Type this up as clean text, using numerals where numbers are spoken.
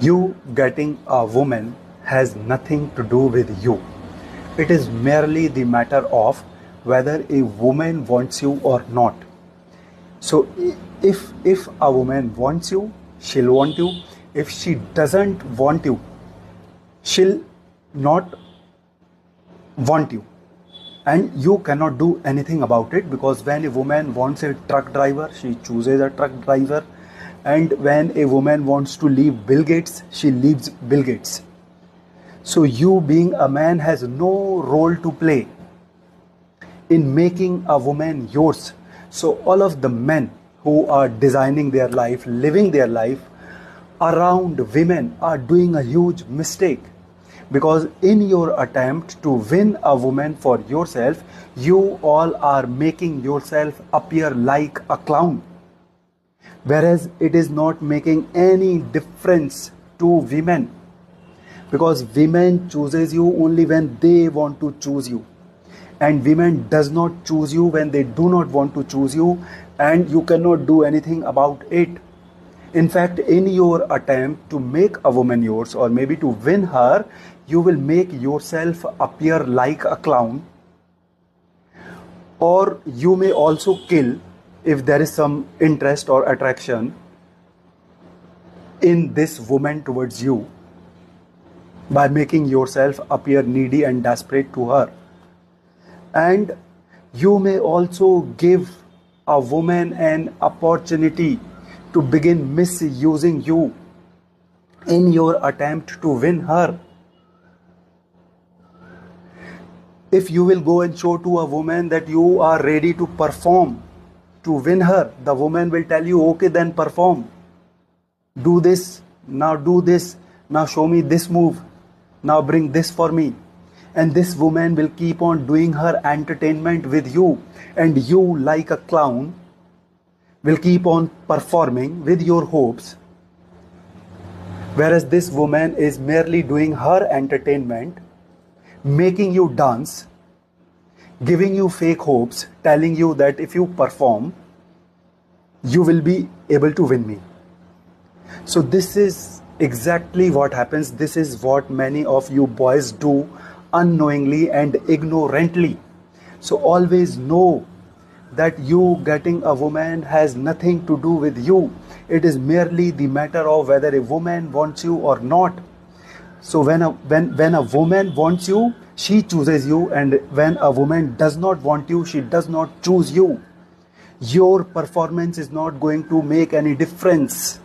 You getting a woman has nothing to do with you. It is merely the matter of whether a woman wants you or not. So if a woman wants you, she'll want you. If she doesn't want you, she'll not want you. And you cannot do anything about it, because when a woman wants a truck driver, she chooses a truck driver. And when a woman wants to leave Bill Gates, she leaves Bill Gates. So you being a man has no role to play in making a woman yours. So all of the men who are designing their life, living their life around women are doing a huge mistake. Because in your attempt to win a woman for yourself, you all are making yourself appear like a clown. Whereas it is not making any difference to women. Because women chooses you only when they want to choose you. And women does not choose you when they do not want to choose you, and you cannot do anything about it. In fact, in your attempt to make a woman yours, or maybe to win her, you will make yourself appear like a clown. Or you may also kill, if there is some interest or attraction in this woman towards you, by making yourself appear needy and desperate to her. And you may also give a woman an opportunity to begin misusing you in your attempt to win her. If you will go and show to a woman that you are ready to perform to win her, the woman will tell you, okay, then perform. Do this, now do this, now show me this move, now bring this for me. And this woman will keep on doing her entertainment with you, and you, like a clown, will keep on performing with your hopes. Whereas this woman is merely doing her entertainment, making you dance, giving you fake hopes, telling you that if you perform, you will be able to win me. So this is exactly what happens. This is what many of you boys do unknowingly and ignorantly. So always know that you getting a woman has nothing to do with you. It is merely the matter of whether a woman wants you or not. So when a woman wants you, she chooses you, and when a woman does not want you, she does not choose you. Your performance is not going to make any difference.